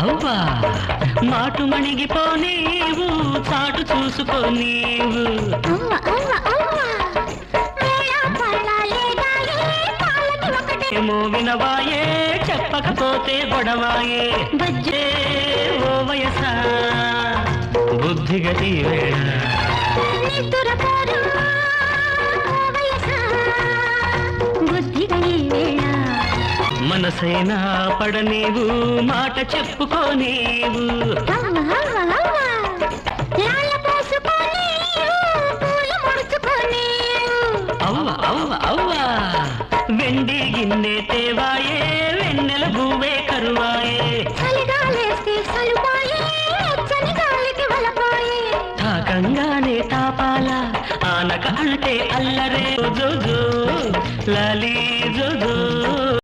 అవ్వ మాటు మణిగిపో నీవు చాటు చూసుకో నీవు ఏమో వినవాయే చెప్పకపోతే గొడవాయే బజ్జే ఓ వయసా బుద్ధిగతి వేళ మనసైనా పడనీవు మాట చెప్పుకో నీవు అవ్వ అవ్వ అవ్వ వెండి గిన్నె తేవాయే వెన్నెల భూవే కరువాయే తాకంగానే తాపాల ఆనక అంటే అల్లరే జోజో లాలీ జోజో